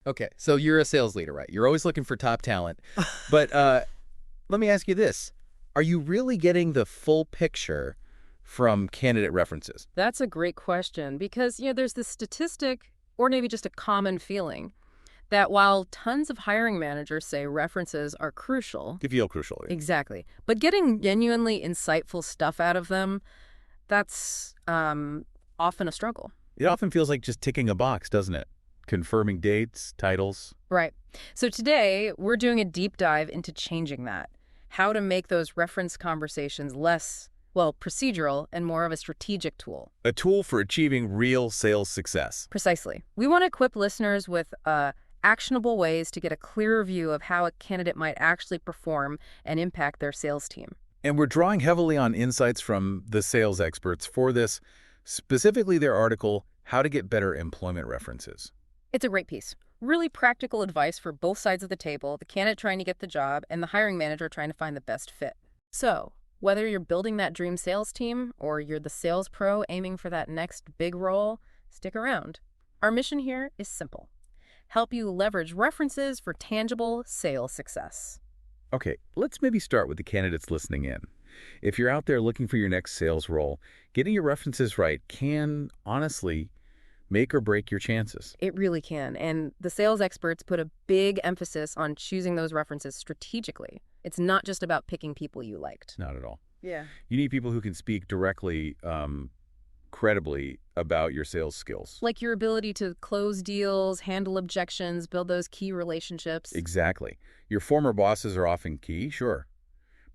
Okay, so you're a sales leader, right? You're always looking for top talent. But let me ask you this. Are you really getting the full picture from candidate references? That's a great question because, there's this statistic or maybe just a common feeling that while tons of hiring managers say references are crucial, You feel crucial. exactly, but getting genuinely insightful stuff out of them, that's often a struggle. It often feels like just ticking a box, doesn't it? Confirming dates, titles. Right. So today, we're doing a deep dive into changing that. How to make those reference conversations less, well, procedural and more of a strategic tool. A tool for achieving real sales success. Precisely. We want to equip listeners with actionable ways to get a clearer view of how a candidate might actually perform and impact their sales team. And we're drawing heavily on insights from the sales experts for this, specifically their article, How to Get Better Employment References. It's a great piece. Really practical advice for both sides of the table, the candidate trying to get the job and the hiring manager trying to find the best fit. So, whether you're building that dream sales team or you're the sales pro aiming for that next big role, stick around. Our mission here is simple. Help you leverage references for tangible sales success. Okay, let's maybe start with the candidates listening in. If you're out there looking for your next sales role, getting your references right can, honestly, make or break your chances. It really can. And the sales experts put a big emphasis on choosing those references strategically. It's not just about picking people you liked. Not at all. Yeah. You need people who can speak directly, credibly about your sales skills. Like your ability to close deals, handle objections, build those key relationships. Exactly. Your former bosses are often key, sure.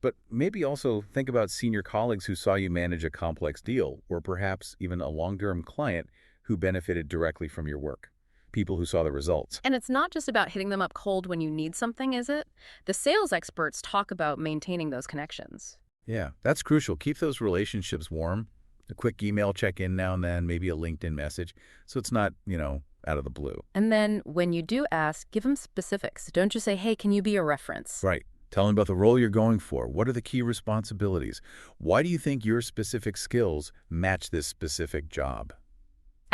But maybe also think about senior colleagues who saw you manage a complex deal, or perhaps even a long-term client who benefited directly from your work. People who saw the results. And it's not just about hitting them up cold when you need something, is it? The sales experts talk about maintaining those connections. Yeah, that's crucial. Keep those relationships warm. A quick email check-in now and then, maybe a LinkedIn message, so it's not, out of the blue. And then when you do ask, give them specifics. Don't just say, hey, can you be a reference? Right. Tell them about the role you're going for. What are the key responsibilities? Why do you think your specific skills match this specific job?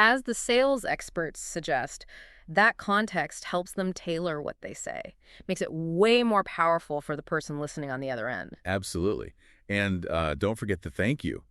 As the sales experts suggest, that context helps them tailor what they say. Makes it way more powerful for the person listening on the other end. Absolutely. And don't forget the thank you.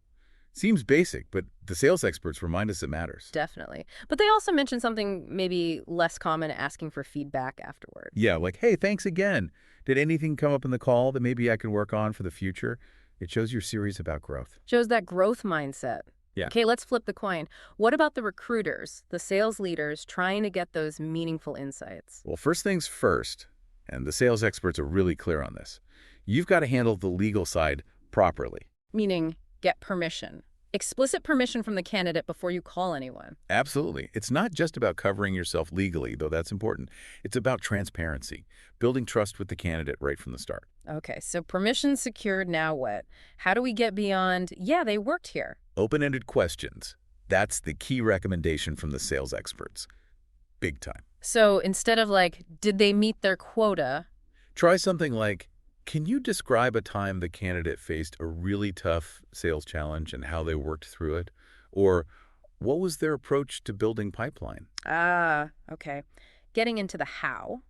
Seems basic, but the sales experts remind us it matters. Definitely. But they also mention something maybe less common, asking for feedback afterward. Yeah, like, hey, thanks again. Did anything come up in the call that maybe I can work on for the future? It shows you're serious about growth. Shows that growth mindset. Yeah. Okay, let's flip the coin. What about the recruiters, the sales leaders trying to get those meaningful insights? Well, first things first, and the sales experts are really clear on this, you've got to handle the legal side properly. Meaning, get permission. Explicit permission from the candidate before you call anyone. Absolutely. It's not just about covering yourself legally, though that's important. It's about transparency, building trust with the candidate right from the start. Okay, so permission secured, now what? How do we get beyond, yeah, they worked here? Open-ended questions. That's the key recommendation from the sales experts. Big time. So instead of like, did they meet their quota? Try something like, can you describe a time the candidate faced a really tough sales challenge and how they worked through it? Or what was their approach to building pipeline? Ah, okay. Getting into the how.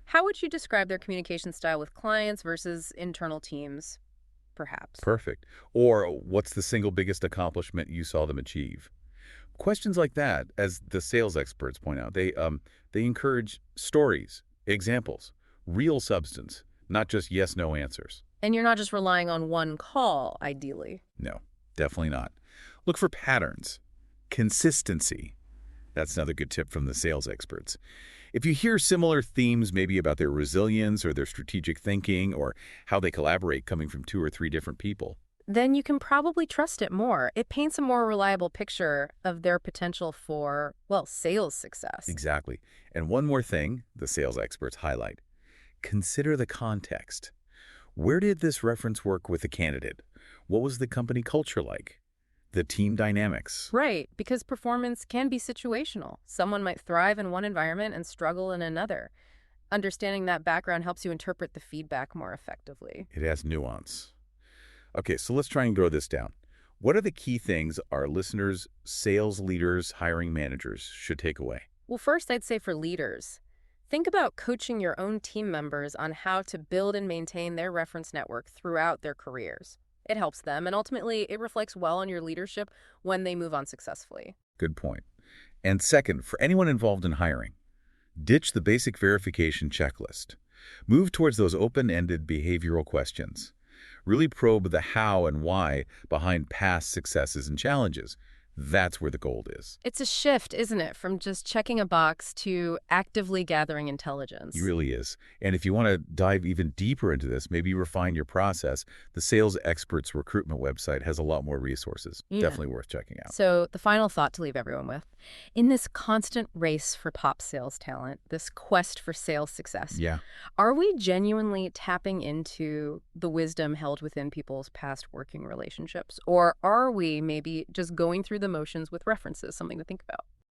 How would you describe their communication style with clients versus internal teams, perhaps? Perfect. Or what's the single biggest accomplishment you saw them achieve? Questions like that, as the sales experts point out, they encourage stories, examples, real substance, not just yes/no answers. And you're not just relying on one call, ideally. No, definitely not. Look for patterns, consistency. That's another good tip from the sales experts. If you hear similar themes, maybe about their resilience or their strategic thinking or how they collaborate coming from 2 or 3 different people, then you can probably trust it more. It paints a more reliable picture of their potential for, well, sales success. exactly. And one more thing the sales experts highlight. Consider the context. Where did this reference work with the candidate? What was the company culture like? The team dynamics. Right, because performance can be situational. Someone might thrive in one environment and struggle in another. Understanding that background helps you interpret the feedback more effectively. It has nuance. Okay, so let's try and grow this down. What are the key things our listeners, sales leaders, hiring managers should take away? Well, first, I'd say for leaders, Think about coaching your own team members on how to build and maintain their reference network throughout their careers. It helps them, and ultimately, it reflects well on your leadership when they move on successfully. Good point. And second, for anyone involved in hiring, ditch the basic verification checklist. Move towards those open-ended behavioral questions. Really probe the how and why behind past successes and challenges. That's where the gold is. It's a shift, isn't it, from just checking a box to actively gathering It intelligence. really is. And if you want to dive even deeper into this, maybe refine your process, the Sales Experts recruitment website has a lot more resources. Yeah. Definitely worth checking out. So, the final thought to leave everyone with: in this constant race for top sales talent, this quest for sales success, Yeah. are we genuinely tapping into the wisdom held within people's past working relationships? Or are we maybe just going through the motions with references? Something to think about.